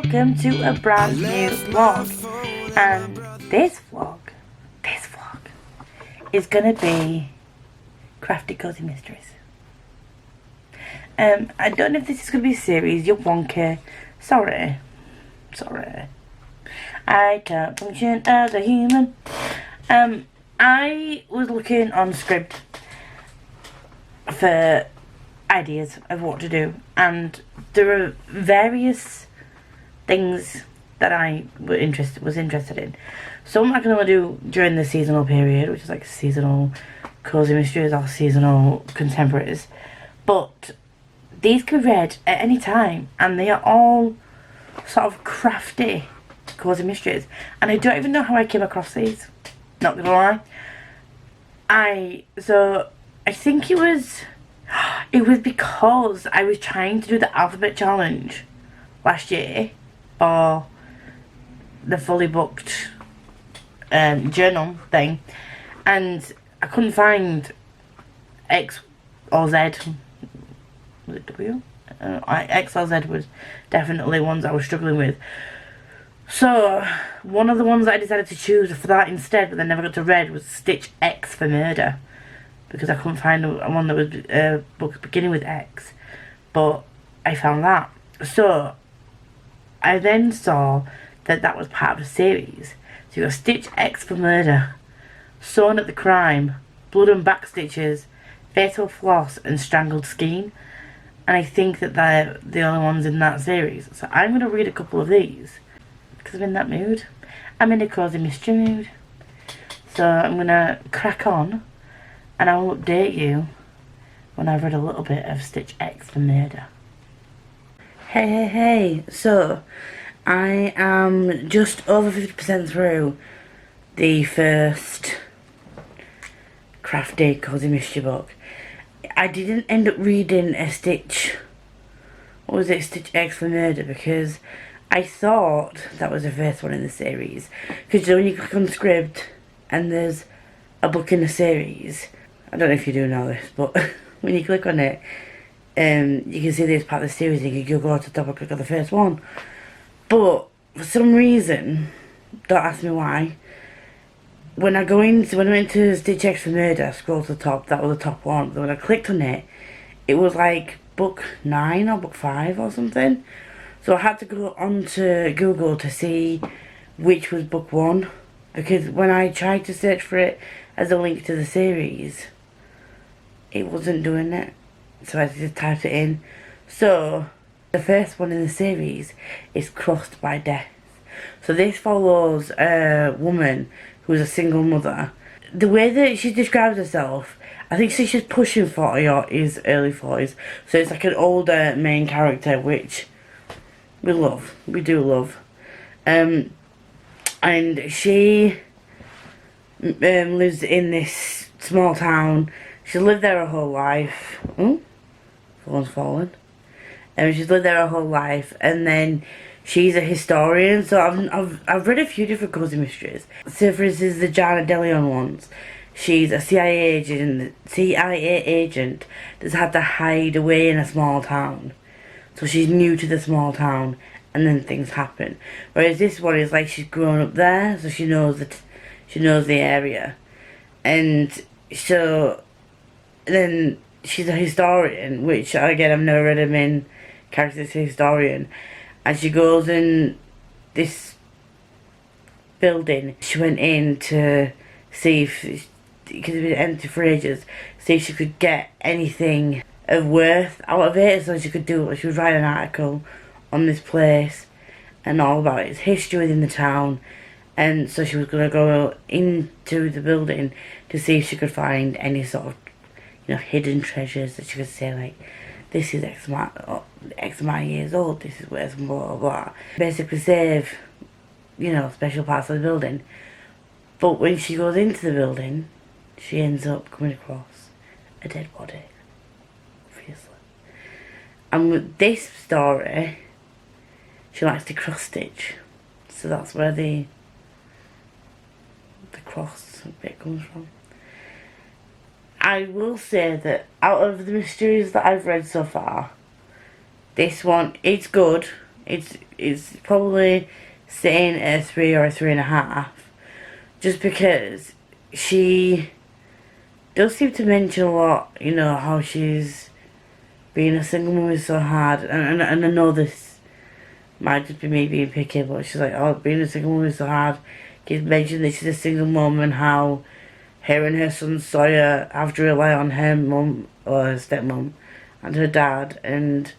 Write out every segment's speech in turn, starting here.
welcome to a brand new vlog. And this vlog is gonna be Crafty Cozy Mysteries. I don't know if this is gonna be a series, you're wonky. Sorry. I can't function as a human. I was looking on Scribd for ideas of what to do, and there are various things that I was interested in. Some I can only do during the seasonal period, which is like seasonal cozy mysteries or seasonal contemporaries, but these can be read at any time, and they are all sort of crafty cozy mysteries, and I don't even know how I came across these, not gonna lie. I think it was because I was trying to do the alphabet challenge last year, or the fully booked journal thing, and I couldn't find X or Z. Was it W? X or Z was definitely ones I was struggling with. So one of the ones that I decided to choose for that instead, but I never got to read, was Stitch X for Murder, because I couldn't find one that was a book beginning with X, but I found that. So I then saw that was part of the series. So you got Stitch X for Murder, Sewn at the Crime, Blood and Back Stitches, Fatal Floss, and Strangled Skein. And I think that they're the only ones in that series. So I'm going to read a couple of these, because I'm in that mood. I'm in a cozy mystery mood. So I'm going to crack on, and I will update you when I've read a little bit of Stitch X for Murder. Hey, so I am just over 50% through the first Crafty Cozy Mystery book. I didn't end up reading a Stitch X for Murder, because I thought that was the first one in the series. Because when you click on Scribd and there's a book in the series, I don't know if you do know this, but when you click on it, you can see this part of the series, and you can go to the top and click on the first one. But for some reason, don't ask me why, when I went into Stitch X for Murder, I scrolled to the top, that was the top one. But when I clicked on it, it was like book 9 or book 5 or something. So I had to go onto Google to see which was book 1, because when I tried to search for it as a link to the series, it wasn't doing it. So I just typed it in. So the first one in the series is Crossed by Death. So this follows a woman who's a single mother. The way that she describes herself, I think she's pushing 40 or is early 40s. So it's like an older main character, which we do love. And she lives in this small town. She's lived there her whole life. Phone's fallen. She's lived there her whole life, and then she's a historian. So I've read a few different cozy mysteries. So for instance, the Jana DeLeon ones. She's a CIA agent that's had to hide away in a small town. So she's new to the small town, and then things happen. Whereas this one is like she's grown up there, so she knows the area, and so then she's a historian, which again I've never read a main character as a historian, and she goes in this building. She went in to see if, because it had been empty for ages, see if she could get anything of worth out of it. So she would write an article on this place and all about its history within the town. And so she was going to go into the building to see if she could find any sort of, hidden treasures that she could say, like, this is X amount of years old, this is worth blah blah blah. Basically save, special parts of the building. But when she goes into the building, she ends up coming across a dead body, obviously. And with this story, she likes to cross stitch, so that's where the cross bit comes from. I will say that out of the mysteries that I've read so far, this one, it's good. It's it's probably sitting at a 3 or a 3.5, just because she does seem to mention a lot, you know, how she's being a single mum is so hard, and I know this might just be me being picky, but she's like, oh, being a single mum is so hard. She's mentioned that she's a single mum and how her and her son Sawyer have to rely on her mum or her stepmom and her dad, and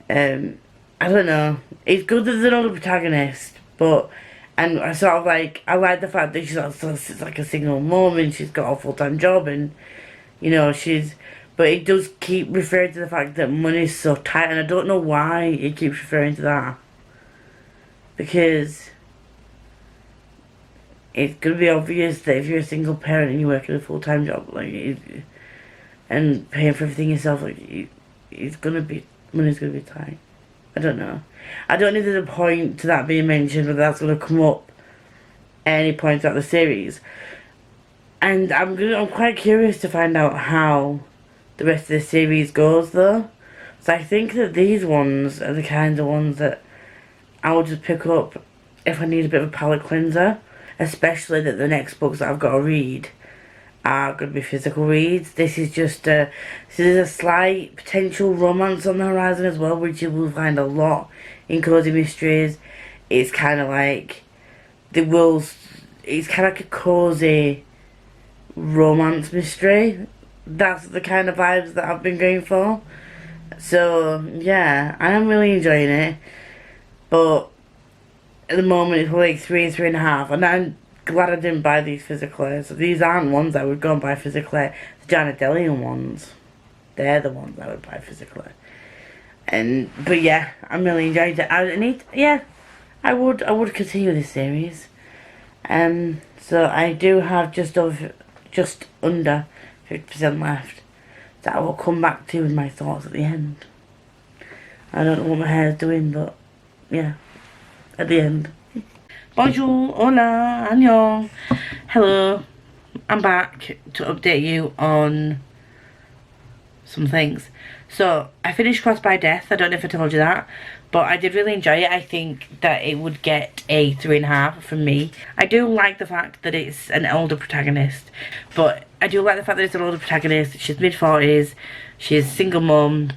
I don't know. It's good that there's another protagonist, but and I sort of like the fact that she's also like a single mum and she's got a full-time job, and you know but it does keep referring to the fact that money's so tight, and I don't know why it keeps referring to that, because it's gonna be obvious that if you're a single parent and you work in a full-time job, and paying for everything yourself, money's gonna be tight. I don't know. I don't know if there's a point to that being mentioned, but that's gonna come up at any point throughout the series. And I'm quite curious to find out how the rest of the series goes, though. So I think that these ones are the kinds of ones that I'll just pick up if I need a bit of a palate cleanser. Especially that the next books that I've got to read are going to be physical reads. This is just so there's a slight potential romance on the horizon as well, which you will find a lot in Cosy Mysteries. It's kind of like it's kind of like a cozy romance mystery. That's the kind of vibes that I've been going for. So yeah, I am really enjoying it, but at the moment it's like 3 and 3.5, and I'm glad I didn't buy these physically. So these aren't ones I would go and buy physically. The Janet Delian ones, they're the ones I would buy physically. But yeah, I'm really enjoying it. I would continue this series. So I do have just under 50% left that I will come back to with my thoughts at the end. I don't know what my hair's doing, but yeah, at the end. Bonjour, hola, annyeong. Hello, I'm back to update you on some things. So, I finished Crossed by Death. I don't know if I told you that, but I did really enjoy it. I think that it would get a 3.5 from me. I do like the fact that it's an older protagonist, but I do like the fact that it's an older protagonist. She's mid-40s, she's single mum.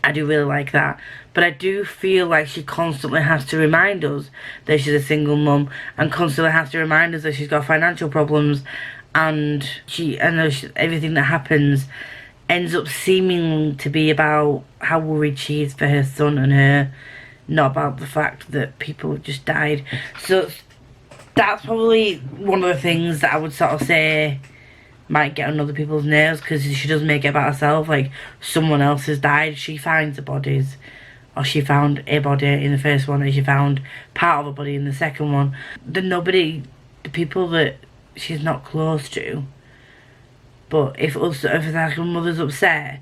I do really like that. But I do feel like she constantly has to remind us that she's a single mum, and constantly has to remind us that she's got financial problems, and everything that happens ends up seeming to be about how worried she is for her son and her, not about the fact that people have just died. So that's probably one of the things that I would sort of say might get on other people's nerves, because she doesn't make it about herself. Like, someone else has died, she finds the bodies, or she found a body in the first one and she found part of a body in the second one. The people that she's not close to, but if like her mother's upset,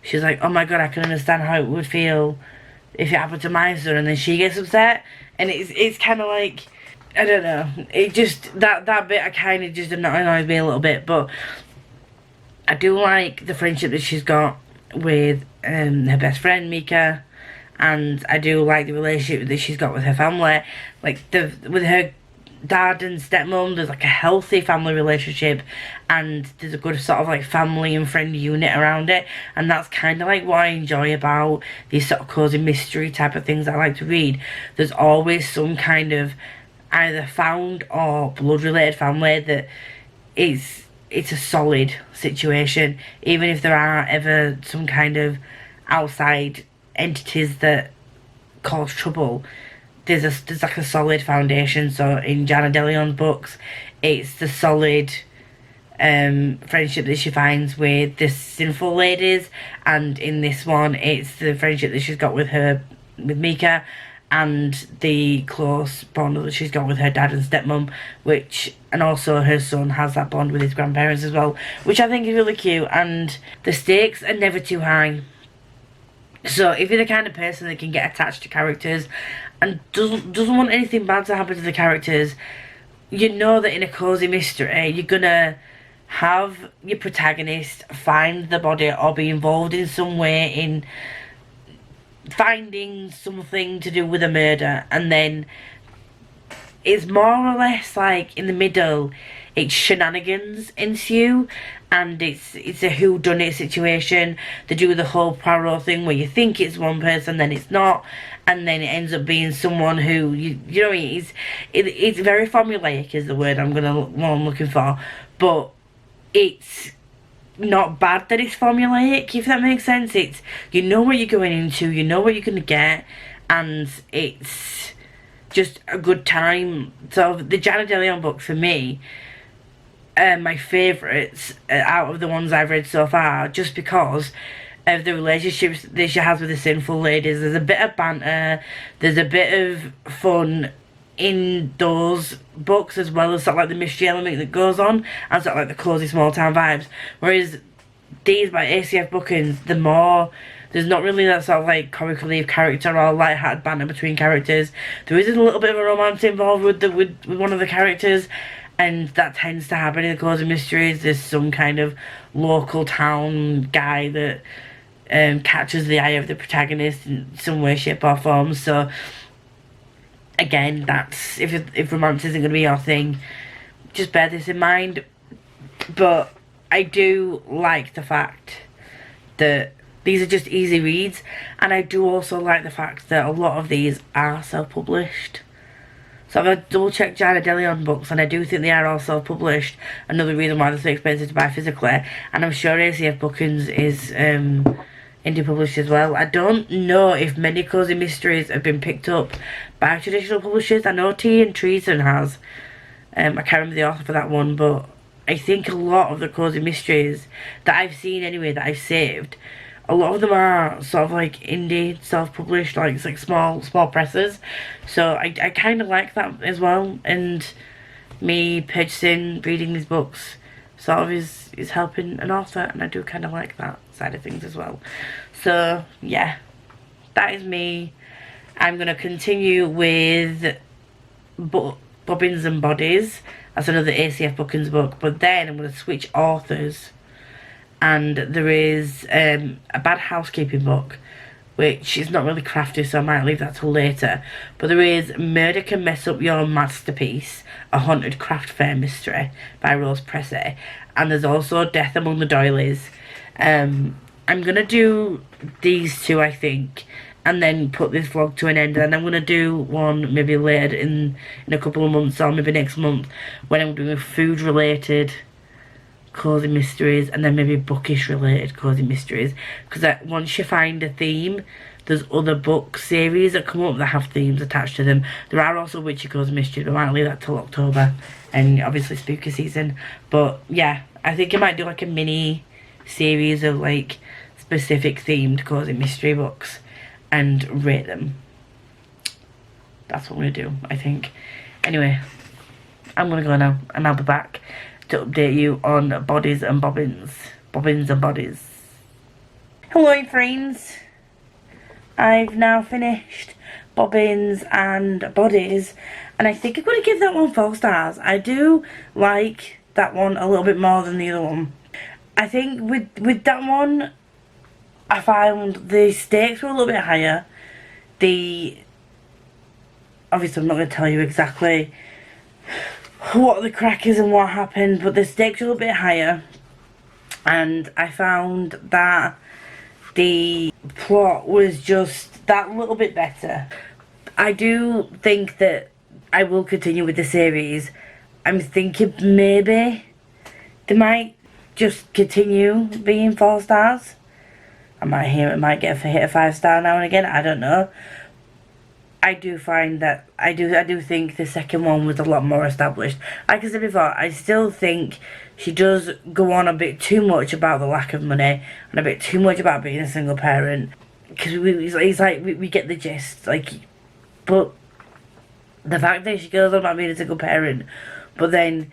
she's like, oh my god, I can understand how it would feel if it happened to my son, and then she gets upset, and it's kind of like, I don't know, it just, that bit I kind of just annoys me a little bit. But I do like the friendship that she's got with her best friend Mika, and I do like the relationship that she's got with her family. Like, with her dad and stepmom, there's like a healthy family relationship, and there's a good sort of like family and friend unit around it, and that's kind of like what I enjoy about these sort of cozy mystery type of things that I like to read. There's always some kind of either found or blood related family that it's a solid situation, even if there are ever some kind of outside entities that cause trouble. There's like a solid foundation. So in Janet Delian's books, it's the solid friendship that she finds with the sinful ladies, and in this one it's the friendship that she's got with Mika, and the close bond that she's got with her dad and stepmom, and also her son has that bond with his grandparents as well, which I think is really cute. And the stakes are never too high. So if you're the kind of person that can get attached to characters and doesn't want anything bad to happen to the characters, you know that in a cozy mystery you're gonna have your protagonist find the body or be involved in some way in finding something to do with a murder, and then it's more or less like in the middle it's shenanigans ensue, and it's a whodunit situation. They do the whole Poirot thing where you think it's one person, then it's not, and then it ends up being someone who you know what I mean? It's very formulaic is the word I'm looking for, but it's not bad that it's formulaic, if that makes sense. It's, you know what you're going into, you know what you're going to get, and it's just a good time. So the Janet De Leon book for me, my favourites out of the ones I've read so far, just because of the relationships that she has with the sinful ladies. There's a bit of banter, there's a bit of fun in those books, as well as sort of like the mystery element that goes on, and sort of like the cosy small town vibes. Whereas these by ACF Bookings, there's not really that sort of like comic relief character or light-hearted banter between characters. There is a little bit of a romance involved with one of the characters, and that tends to happen in the Cosy Mysteries. There's some kind of local town guy that catches the eye of the protagonist in some way, shape or form. So again, that's, if romance isn't going to be your thing, just bear this in mind. But I do like the fact that these are just easy reads, and I do also like the fact that a lot of these are self-published. So I've double checked Janet De Leon books, and I do think they are all self-published. Another reason why they're so expensive to buy physically. And I'm sure ACF Bookings is indie published as well. I don't know if many Cosy Mysteries have been picked up by traditional publishers. I know Tea and Treason has. I can't remember the author for that one, but I think a lot of the Cosy Mysteries that I've seen anyway, that I've saved, a lot of them are sort of like indie, self-published, like it's like small presses. So I kind of like that as well, and me purchasing, reading these books sort of is helping an author, and I do kind of like that side of things as well. So yeah, that is me. I'm going to continue with Bobbins and Bodies. That's another ACF Bookings book, but then I'm going to switch authors, and there is a Bad Housekeeping book, which is not really crafty, so I might leave that till later. But there is Murder Can Mess Up Your Masterpiece, a haunted craft fair mystery by Rose Pressey, and there's also Death Among the Doilies. I'm gonna do these two, I think, and then put this vlog to an end. And I'm gonna do one maybe later in a couple of months, or maybe next month, when I'm doing food related Cosy Mysteries, and then maybe bookish related Cosy Mysteries, because once you find a theme, there's other book series that come up that have themes attached to them. There are also witchy Cosy Mysteries, but I might leave that till October, and obviously spooky season. But yeah, I think I might do like a mini series of like specific themed Cosy Mystery books and rate them. That's what I'm gonna do, I think. Anyway, I'm gonna go now, and I'll be back to update you on Bodies and Bobbins. Bobbins and Bodies. Hello friends. I've now finished Bobbins and Bodies, and I think I'm going to give that one 4 stars. I do like that one a little bit more than the other one. I think with that one, I found the stakes were a little bit higher. Obviously I'm not going to tell you exactly what the crack is and what happened, but the stakes were a little bit higher, and I found that the plot was just that little bit better. I do think that I will continue with the series. I'm thinking maybe they might just continue being 4 stars. I might hit a 5-star now and again, I don't know. I do find that I do think the second one was a lot more established. Like I said before, I still think she does go on a bit too much about the lack of money, and a bit too much about being a single parent. Because we get the gist, like, but the fact that she goes on about being a single parent, but then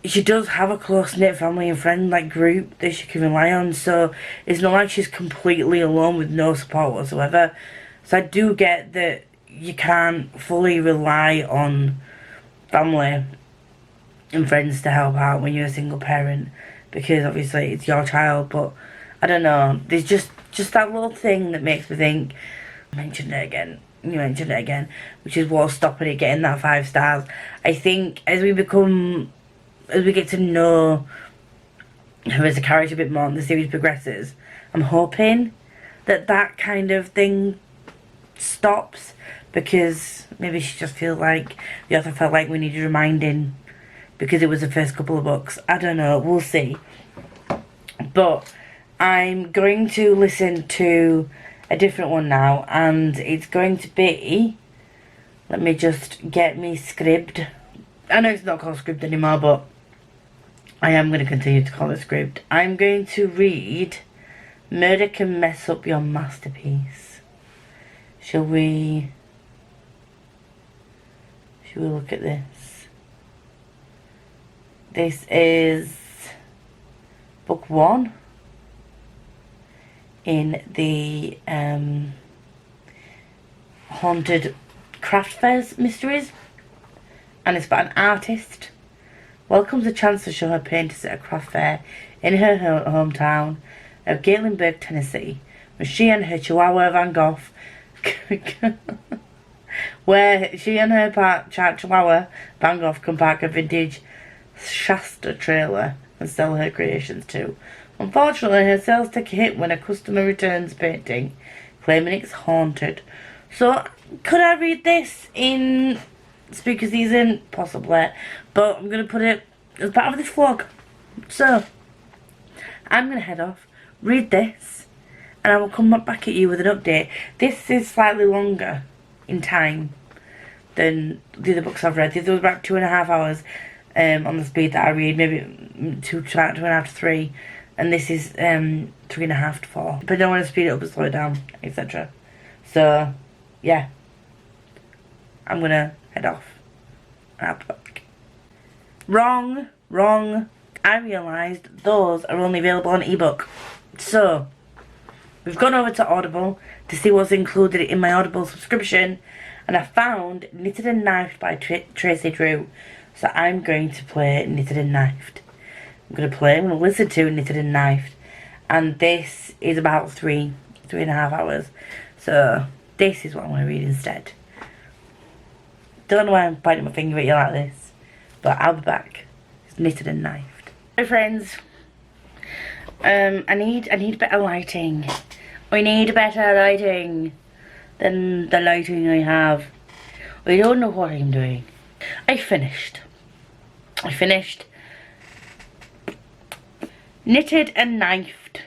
she does have a close-knit family and friend like group that she can rely on, so it's not like she's completely alone with no support whatsoever. So I do get that you can't fully rely on family and friends to help out when you're a single parent, because obviously it's your child. But I don't know, there's just that little thing that makes me think mentioned it again. You mentioned it again, which is what's stopping it getting that 5 stars. I think as we get to know her as a character a bit more and the series progresses, I'm hoping that kind of thing stops, because maybe she just feels like the author felt like we needed reminding because it was the first couple of books. I don't know, we'll see. But I'm going to listen to a different one now, and it's going to be, let me just get me Scribd. I know it's not called Scribd anymore, but I am going to continue to call it Scribd. I'm going to read Murder Can Mess Up Your Masterpiece. Shall we look at this? This is book 1 in the Haunted Craft Fairs mysteries, and it's about an artist welcomes a chance to show her paintings at a craft fair in her hometown of Gatlinburg, Tennessee, when she and her Chihuahua Van Gogh Chihuahua Van Gogh can park a vintage Shasta trailer and sell her creations too. Unfortunately, her sales take a hit when a customer returns painting, claiming it's haunted. So, could I read this in spooky season? Possibly. But I'm going to put it as part of this vlog. So, I'm going to head off, read this, and I will come back at you with an update. This is slightly longer in time than the other books I've read. This was about 2.5 hours on the speed that I read, maybe 2.5 to 3. And this is 3.5 to 4. But I don't want to speed it up and slow it down, etc. So, yeah. I'm going to head off. And I'll be back. Wrong. I realised those are only available on ebook. So, we've gone over to Audible to see what's included in my Audible subscription. And I found Knitted and Knifed by Tracy Drew. So I'm going to play Knitted and Knifed. I'm going to listen to Knitted and Knifed. And this is about 3.5 hours. So this is what I'm going to read instead. Don't know why I'm pointing my finger at you like this, but I'll be back. It's Knitted and Knifed. Hi friends. I need better lighting. I need better lighting than the lighting I have. I don't know what I'm doing. I finished Knitted and Knifed,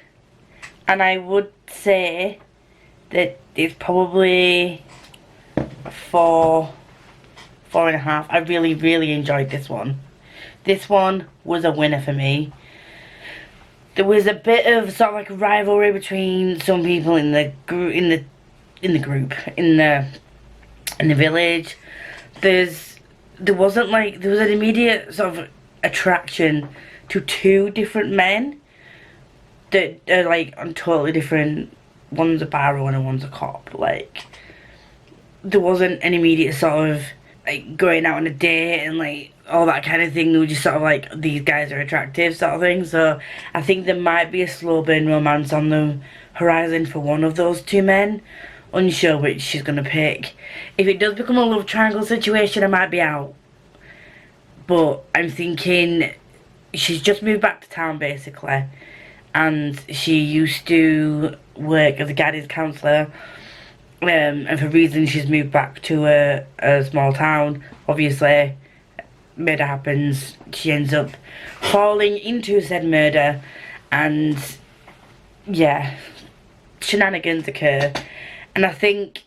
and I would say that it's probably 4.5. I really enjoyed this one. This one was a winner for me. There was a bit of sort of like a rivalry between some people in the village. There was an immediate sort of attraction to 2 different men that are like on totally different. One's a barrow and one's a cop. Like, there wasn't an immediate sort of like going out on a date and like all that kind of thing. They were just sort of like, these guys are attractive sort of thing. So I think there might be a slow burn romance on the horizon for one of those 2 men. Unsure which she's gonna pick. If it does become a love triangle situation, I might be out. But I'm thinking she's just moved back to town basically, and she used to work as a guidance counsellor, and for reasons she's moved back to a small town. Obviously, murder happens. She ends up falling into said murder, and yeah, shenanigans occur. And I think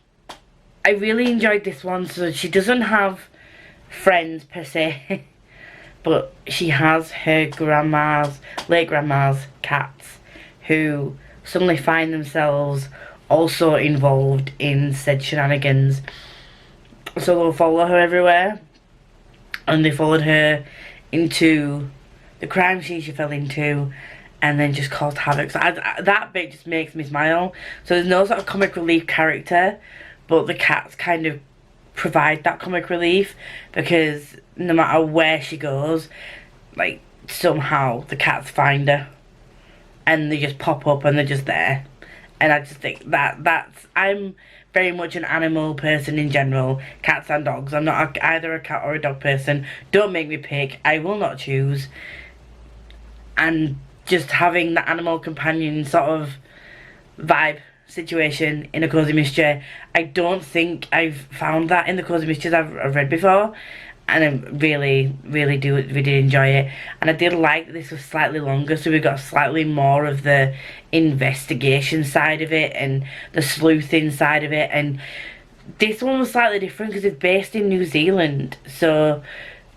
I really enjoyed this one. So she doesn't have friends per se, but she has her late grandma's cats, who suddenly find themselves also involved in said shenanigans. So they'll follow her everywhere, and they followed her into the crime scene she fell into, and then just caused havoc. So that bit just makes me smile. So there's no sort of comic relief character, but the cats kind of provide that comic relief, because no matter where she goes, like, somehow the cats find her and they just pop up and they're just there, And I just think I'm very much an animal person in general, cats and dogs. I'm not either a cat or a dog person. Don't make me pick, I will not choose. And just having the animal companion sort of vibe situation in a Cosy Mystery, I don't think I've found that in the Cosy Mysteries I've read before. And I really did enjoy it. And I did like that this was slightly longer, so we got slightly more of the investigation side of it and the sleuthing side of it. And this one was slightly different because it's based in New Zealand, so,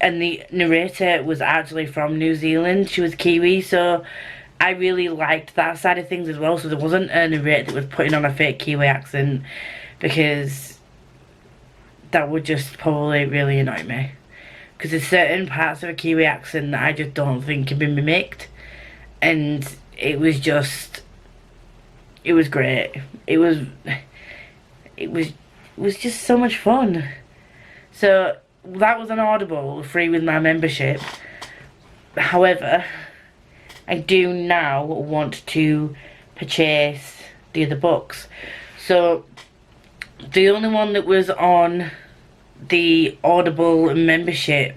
and the narrator was actually from New Zealand. She was Kiwi, so I really liked that side of things as well. So there wasn't a narrator that was putting on a fake Kiwi accent, because that would just probably really annoy me. Because there's certain parts of a Kiwi accent that I just don't think can be mimicked. And it was just, it was great. It was just so much fun. So that was an Audible, free with my membership. However, I do now want to purchase the other books. So the only one that was on the Audible membership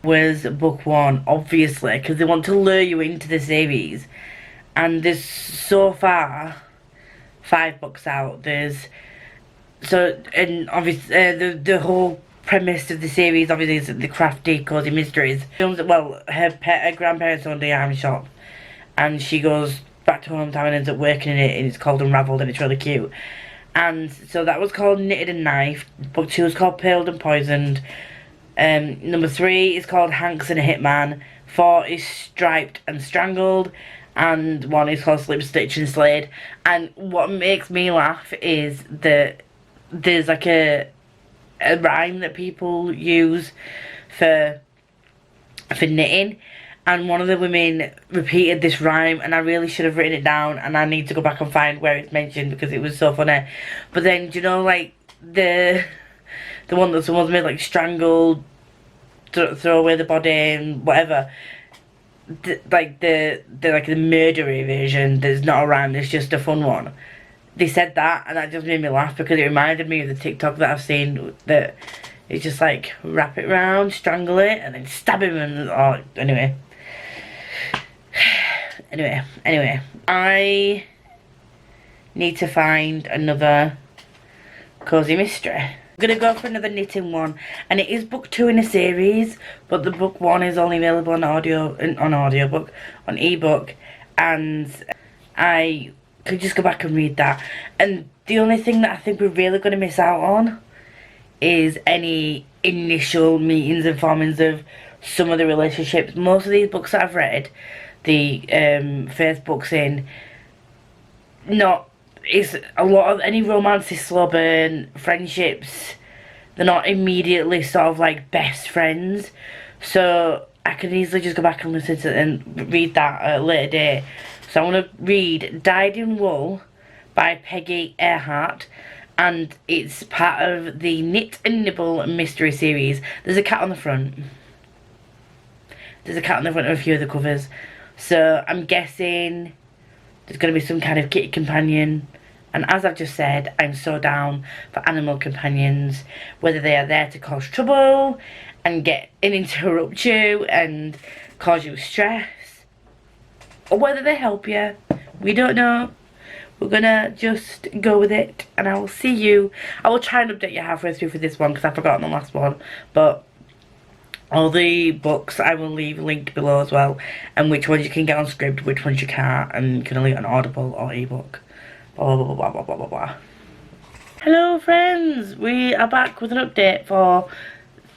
was book 1, obviously, because they want to lure you into the series. And there's so far 5 books out. There's, so, and obviously the whole premise of the series obviously is the Crafty Cosy Mysteries. Well, her grandparents owned a yarn shop, and she goes back to her hometown and ends up working in it, and it's called Unravelled, and it's really cute. And so that was called Knitted and Knife. Book 2 is called Paled and Poisoned. Number 3 is called Hanks and a Hitman. 4 is Striped and Strangled. And 1 is called Slip, Stitch and Slade. And what makes me laugh is that there's like a rhyme that people use for knitting. And one of the women repeated this rhyme, and I really should have written it down, and I need to go back and find where it's mentioned because it was so funny. But then, do you know, like, the one that someone's made, like, strangled, throw away the body and whatever. Like the murdery version, there's not a rhyme, there's just a fun one. They said that, and that just made me laugh because it reminded me of the TikTok that I've seen that it's just like, wrap it round, strangle it, and then stab him, and, oh, anyway. Anyway, I need to find another Cosy Mystery. I'm gonna go for another knitting one, and it is book 2 in a series, but the book 1 is only available on audiobook, on ebook, and I could just go back and read that. And the only thing that I think we're really gonna miss out on is any initial meetings and formings of some of the relationships. Most of these books that I've read, the first books in, it's a lot of, any romance is slow burn, friendships, they're not immediately sort of like best friends. So I can easily just go back and listen to and read that at a later date. So I want to read Dyed in Wool by Peggy Earhart, and it's part of the Knit and Nibble mystery series. There's a cat on the front. There's a cat on the front of a few of the covers. So I'm guessing there's going to be some kind of kitty companion. And as I've just said, I'm so down for animal companions, whether they are there to cause trouble and interrupt you and cause you stress, or whether they help you. We don't know. We're gonna just go with it, and I will see you. I will try and update you halfway through for this one because I've forgotten the last one. But all the books I will leave linked below as well, and which ones you can get on Scribd, which ones you can't, and you can only get on Audible or ebook. Blah blah blah blah blah blah blah. Hello friends, we are back with an update for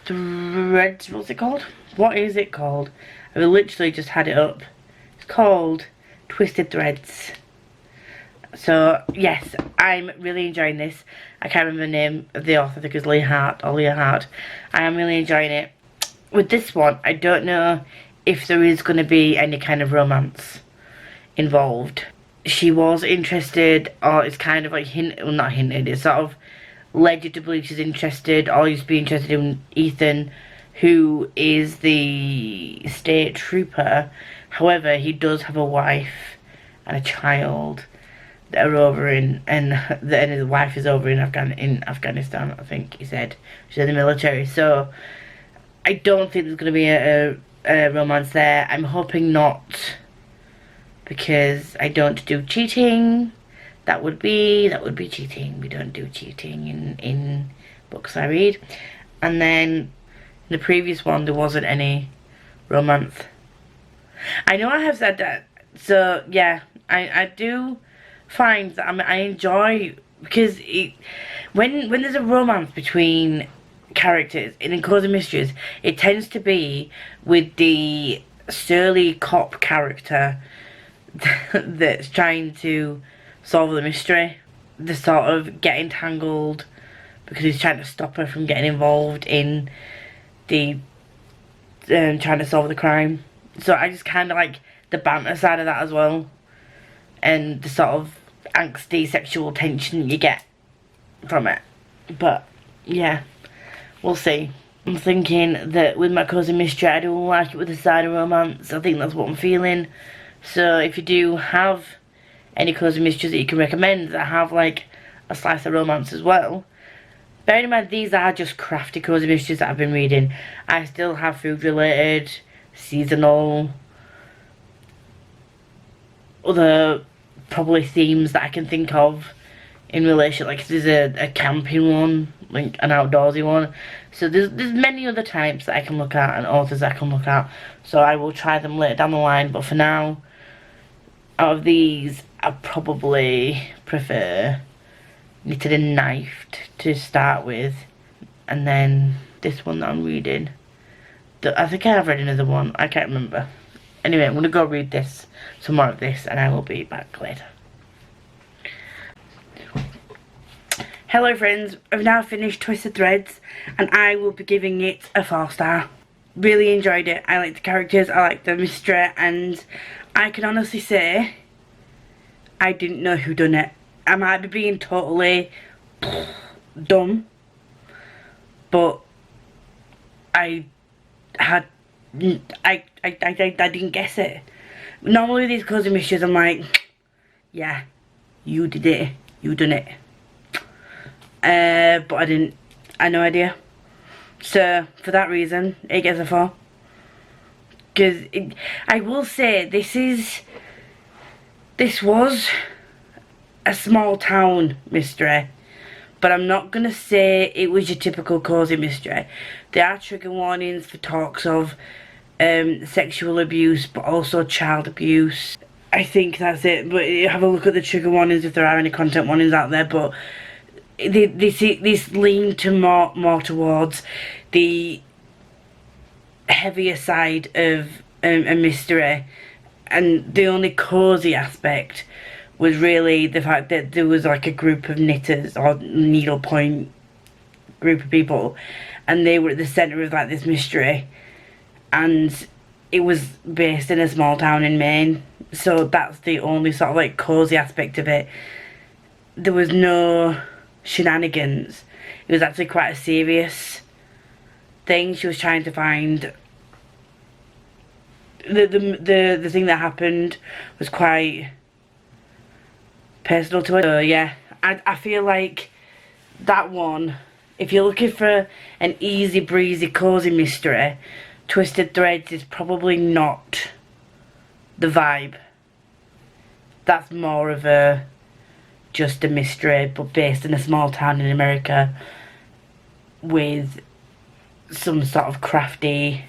Threads. What's it called? What is it called? I literally just had it up. It's called Twisted Threads. So yes, I'm really enjoying this. I can't remember the name of the author. I think it's Leah Hart. I am really enjoying it. With this one, I don't know if there is going to be any kind of romance involved. She was interested, or it's kind of like not hinted, it's sort of led you to believe she's interested, or used to be interested in Ethan, who is the state trooper. However, he does have a wife and a child. that are over in, and the wife is over in Afghanistan, I think he said. She's in the military, so I don't think there's going to be a romance there. I'm hoping not, because I don't do cheating. That would be cheating. We don't do cheating in books I read. And then the previous one, there wasn't any romance. I know I have said that, so yeah, I do find that I enjoy, because when there's a romance between characters in Cosy Mysteries, it tends to be with the surly cop character that's trying to solve the mystery. They sort of get entangled because he's trying to stop her from getting involved in the trying to solve the crime. So I just kind of like the banter side of that as well, and the sort of angsty sexual tension you get from it. But yeah, we'll see. I'm thinking that with my Cosy Mystery, I do like it with a side of romance. I think that's what I'm feeling. So if you do have any Cosy Mysteries that you can recommend that have like a slice of romance as well, bearing in mind these are just crafty Cosy Mysteries that I've been reading. I still have food related, seasonal, other probably themes that I can think of in relation, like there's a camping one, like an outdoorsy one. So there's many other types that I can look at and authors I can look at. So I will try them later down the line, but for now, out of these, I probably prefer Knitted and Knifed to start with, and then this one that I'm reading. I think I have read another one, I can't remember. Anyway, I'm going to go read this, some more of this, and I will be back later. Hello friends, I've now finished Twisted Threads, and I will be giving it a 4-star. Really enjoyed it. I like the characters, I like the mystery, and I can honestly say I didn't know who done it. I might be being totally dumb, but I didn't guess it. Normally with these Cosy Mysteries, I'm like, yeah, you did it, you done it. But I didn't. I had no idea. So for that reason, it gets a 4. Because I will say this was a small town mystery, but I'm not gonna say it was your typical Cosy Mystery. There are trigger warnings for talks of sexual abuse, but also child abuse. I think that's it. But have a look at the trigger warnings if there are any content warnings out there. But this lean to more towards the heavier side of a mystery, and the only cozy aspect was really the fact that there was like a group of knitters or needlepoint group of people, and they were at the centre of like this mystery, and it was based in a small town in Maine. So that's the only sort of like cozy aspect of it. There was no shenanigans. It was actually quite a serious thing. She was trying to find the thing that happened was quite personal to her. So yeah, I feel like that one, if you're looking for an easy breezy cozy mystery, Twisted Threads is probably not the vibe. That's more of a just a mystery, but based in a small town in America with some sort of crafty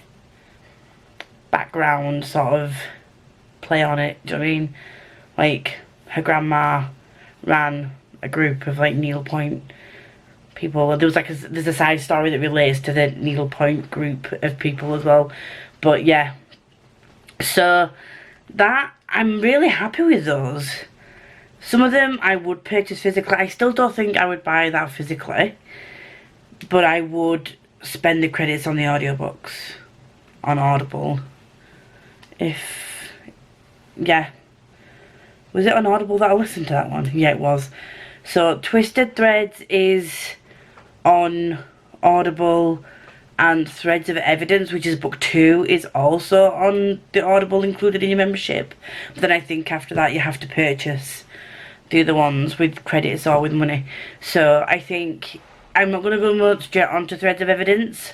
background sort of play on it. Do you know what I mean? Like, her grandma ran a group of like needlepoint people. There was like there's a side story that relates to the needlepoint group of people as well. But yeah, so that, I'm really happy with those. Some of them I would purchase physically. I still don't think I would buy that physically, but I would spend the credits on the audiobooks on Audible. Yeah, was it on Audible that I listened to that one? Yeah, it was. So Twisted Threads is on Audible, and Threads of Evidence, which is book 2, is also on the Audible included in your membership. But then I think after that you have to purchase the other ones with credits or with money. So I think I'm not going to go much onto Threads of Evidence.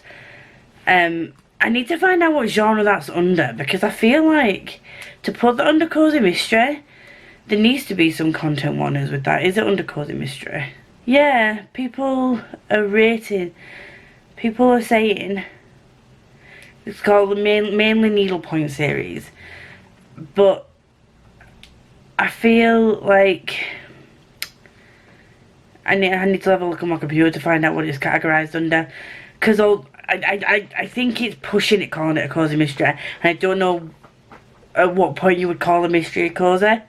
I need to find out what genre that's under, because I feel like to put that under Cosy Mystery, there needs to be some content warnings with that. Is it under Cosy Mystery? Yeah, people are rating. People are saying it's called the mainly needlepoint series, but I feel like I need to have a look on my computer to find out what it's categorised under, because I think it's pushing it, calling it a Cosy Mystery, and I don't know at what point you would call a mystery Cosy.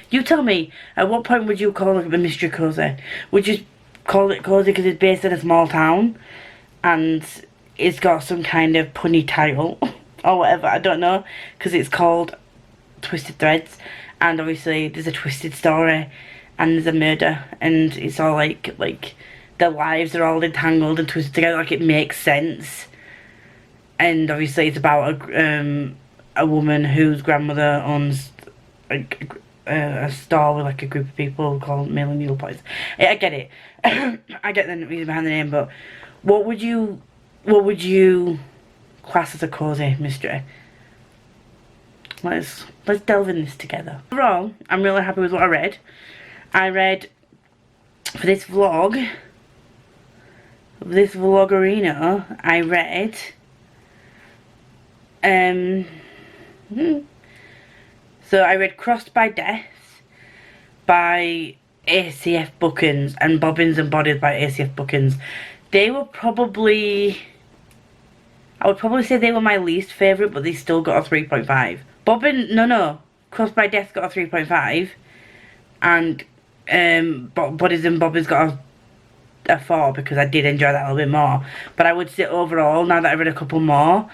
You tell me, at what point would you call it a mystery Cosy? Would you call it Cosy because it's based in a small town and it's got some kind of punny title or whatever? I don't know, because it's called Twisted Threads, and obviously there's a twisted story and there's a murder, and it's all like their lives are all entangled and twisted together, like it makes sense. And obviously it's about a woman whose grandmother owns a store with like a group of people called Mainly Needlepoints. I get it. I get the reason behind the name, but what would you class as a Cosy Mystery? Let's delve in this together. Overall, I'm really happy with what I read. I read, for this vloggerino, I read so I read Crossed by Death by ACF Bookins and Bobbins and Bodies by ACF Bookins. They were probably, I would probably say they were my least favourite, but they still got a 3.5. Crossed by Death got a 3.5, and Bodies and Bobbins got a 4, because I did enjoy that a little bit more. But I would say overall, now that I've read a couple more,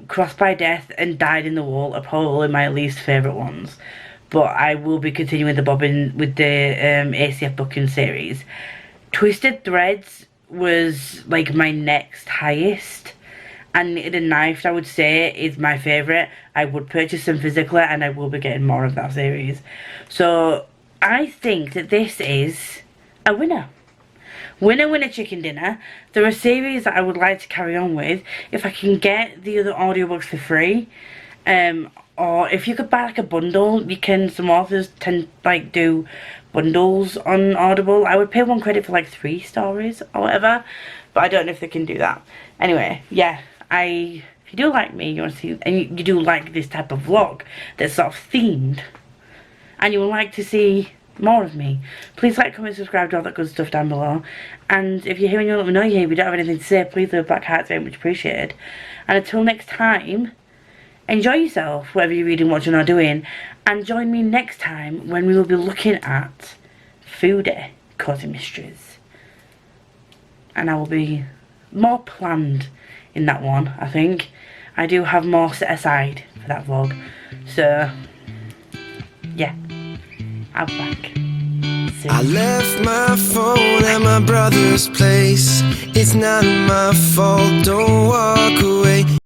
Crossed by Death and Died in the Wool are probably my least favourite ones. But I will be continuing the ACF Booking series. Twisted Threads was like my next highest, and Knitted and Knifed, I would say, is my favourite. I would purchase them physically, and I will be getting more of that series. So I think that this is a winner. Winner chicken dinner. There are series that I would like to carry on with if I can get the other audiobooks for free, or if you could buy like a bundle. Some authors tend like do bundles on Audible. I would pay 1 credit for like 3 stories or whatever, but I don't know if they can do that. Anyway, yeah, if you do like me, you want to see, and you do like this type of vlog that's sort of themed, and you would like to see more of me, please like, comment, subscribe, do all that good stuff down below. And if you're here and you let me know you're here, if you don't have anything to say, please leave a black heart, very much appreciated. And until next time, enjoy yourself, whatever you're reading, watching or doing, and join me next time when we will be looking at foodie Cosy Mysteries. And I will be more planned in that one, I think. I do have more set aside for that vlog. So, yeah. I'm back. I left my phone at my brother's place. It's not my fault, don't walk away.